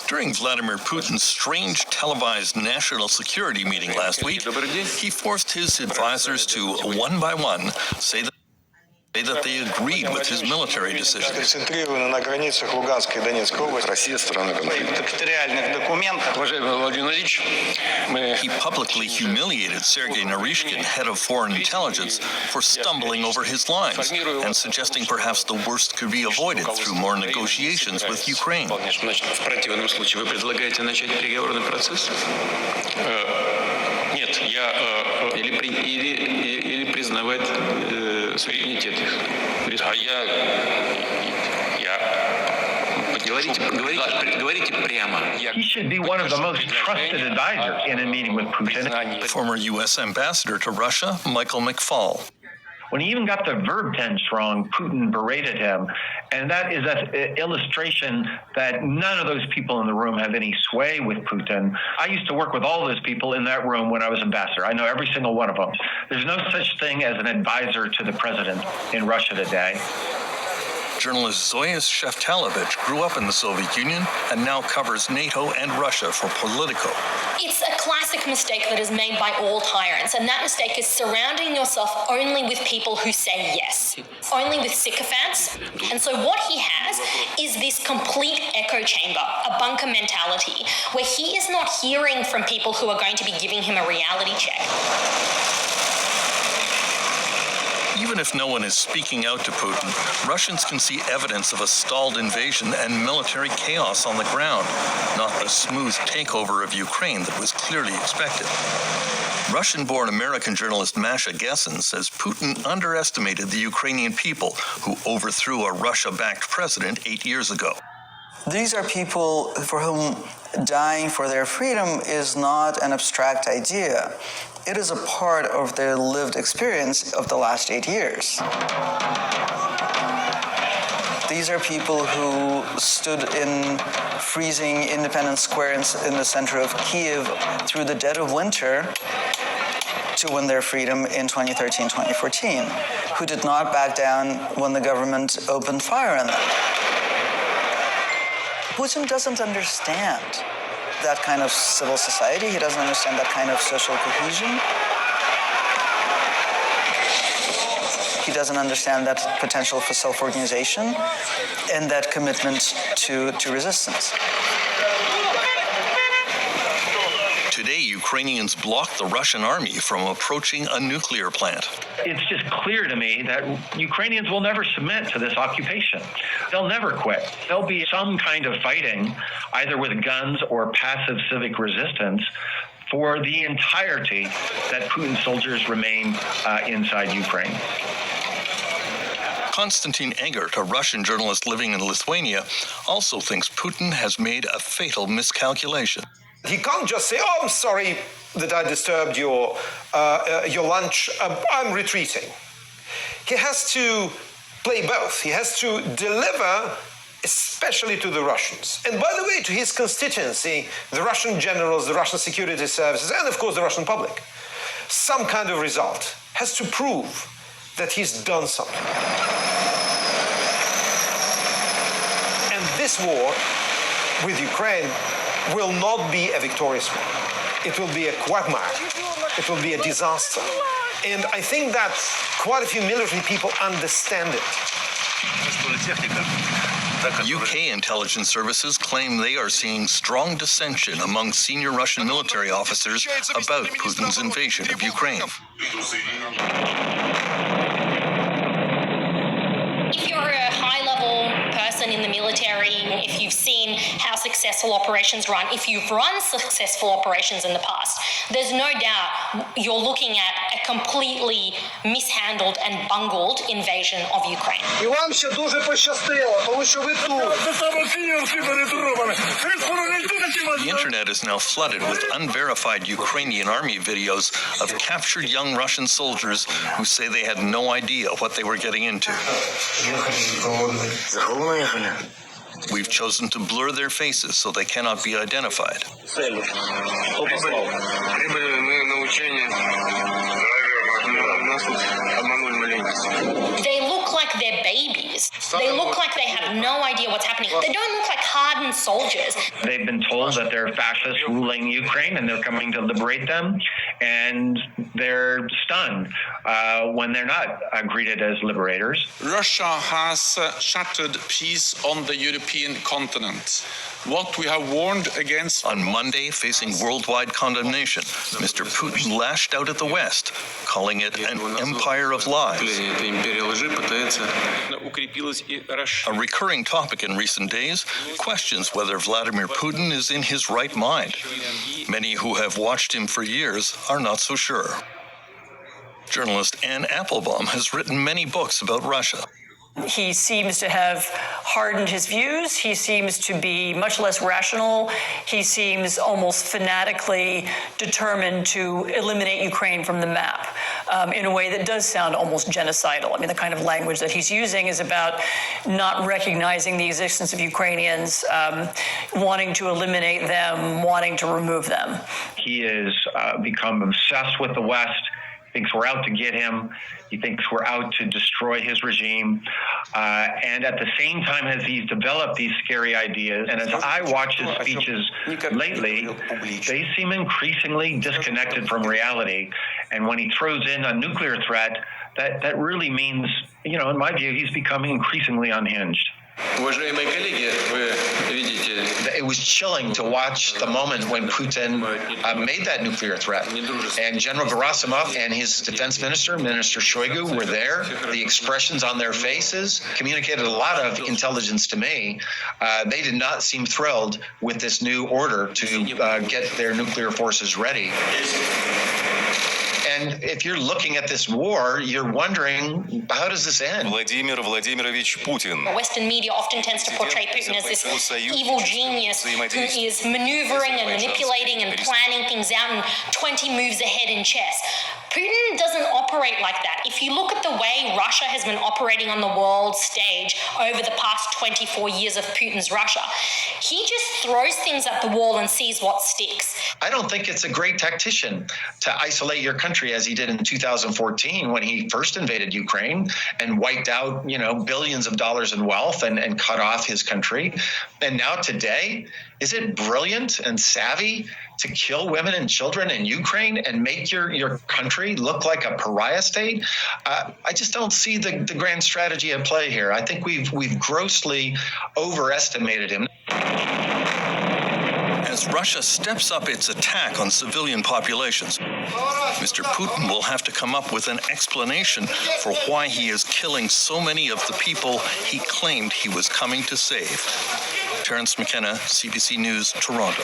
During Vladimir Putin's strange televised national security meeting last week, he forced his advisors to, one by one, say that they agreed with his military decisions. He publicly humiliated Sergei Narishkin, head of foreign intelligence, for stumbling over his lines and suggesting perhaps the worst could be avoided through more negotiations with Ukraine. He should be one of the most trusted advisors in a meeting with Putin. Former U.S. Ambassador to Russia, Michael McFaul. When he even got the verb tense wrong, Putin berated him. And that is an illustration that none of those people in the room have any sway with Putin. I used to work with all those people in that room when I was ambassador. I know every single one of them. There's no such thing as an advisor to the president in Russia today. Journalist Zoya Sheftalovich grew up in the Soviet Union and now covers NATO and Russia for Politico. It's a classic mistake that is made by all tyrants, and that mistake is surrounding yourself only with people who say yes, only with sycophants. And so what he has is this complete echo chamber, a bunker mentality, where he is not hearing from people who are going to be giving him a reality check. Even if no one is speaking out to Putin, Russians can see evidence of a stalled invasion and military chaos on the ground, not the smooth takeover of Ukraine that was clearly expected. Russian-born American journalist Masha Gessen says Putin underestimated the Ukrainian people who overthrew a Russia-backed president 8 years ago. These are people for whom dying for their freedom is not an abstract idea. It is a part of their lived experience of the last 8 years. These are people who stood in freezing Independence Square in the center of Kyiv through the dead of winter to win their freedom in 2013, 2014, who did not back down when the government opened fire on them. Putin doesn't understand that kind of civil society. He doesn't understand that kind of social cohesion. He doesn't understand that potential for self-organization and that commitment to resistance. Today, Ukrainians blocked the Russian army from approaching a nuclear plant. It's just clear to me that Ukrainians will never submit to this occupation. They'll never quit. There'll be some kind of fighting, either with guns or passive civic resistance, for the entirety that Putin's soldiers remain inside Ukraine. Konstantin Egert, a Russian journalist living in Lithuania, also thinks Putin has made a fatal miscalculation. He can't just say, "Oh, I'm sorry that I disturbed your lunch. I'm retreating." He has to play both. He has to deliver, especially to the Russians. And by the way, to his constituency, the Russian generals, the Russian security services, and of course the Russian public, some kind of result. Has to prove that he's done something. And this war with Ukraine will not be a victorious one. It will be a quagmire. It will be a disaster. And I think that quite a few military people understand it. UK intelligence services claim they are seeing strong dissension among senior Russian military officers about Putin's invasion of Ukraine. If you're a high-level person in the military, if you've seen how successful operations run, if you've run successful operations in the past, there's no doubt you're looking at a completely mishandled and bungled invasion of Ukraine. І вам ще дуже пощастило, тому що ви тут. The internet is now flooded with unverified Ukrainian army videos of captured young Russian soldiers who say they had no idea what they were getting into. We've chosen to blur their faces so they cannot be identified. They look like they're babies. They look like they have no idea what's happening. They don't look like hardened soldiers. They've been told that they're fascists ruling Ukraine and they're coming to liberate them, and they're stunned when they're not greeted as liberators. Russia has shattered peace on the European continent. What we have warned against. On Monday, facing worldwide condemnation, Mr. Putin lashed out at the West, calling it an empire of lies. A recurring topic in recent days, questions whether Vladimir Putin is in his right mind. Many who have watched him for years are not so sure. Journalist Ann Applebaum has written many books about Russia. He seems to have hardened his views. He seems to be much less rational. He seems almost fanatically determined to eliminate Ukraine from the map in a way that does sound almost genocidal. I mean, the kind of language that he's using is about not recognizing the existence of Ukrainians, wanting to eliminate them, wanting to remove them. He has become obsessed with the West. Thinks we're out to get him. He thinks we're out to destroy his regime. And at the same time as he's developed these scary ideas, and as I watch his speeches lately, they seem increasingly disconnected from reality. And when he throws in a nuclear threat, that really means, in my view, he's becoming increasingly unhinged. It was chilling to watch the moment when Putin made that nuclear threat. And General Gerasimov and his defense minister, Minister Shoigu, were there. The expressions on their faces communicated a lot of intelligence to me. They did not seem thrilled with this new order to get their nuclear forces ready. And if you're looking at this war, you're wondering, how does this end? Vladimir Vladimirovich Putin. Western media often tends to portray Putin as this evil genius who is maneuvering and manipulating and planning things out and 20 moves ahead in chess. Putin doesn't operate like that. If you look at the way Russia has been operating on the world stage over the past 24 years of Putin's Russia, he just throws things at the wall and sees what sticks. I don't think it's a great tactician to isolate your country as he did in 2014 when he first invaded Ukraine and wiped out, billions of dollars in wealth and cut off his country. And now today, is it brilliant and savvy to kill women and children in Ukraine and make your country look like a pariah state? I just don't see the grand strategy at play here. I think we've grossly overestimated him. As Russia steps up its attack on civilian populations, Mr. Putin will have to come up with an explanation for why he is killing so many of the people he claimed he was coming to save. Terence McKenna, CBC News, Toronto.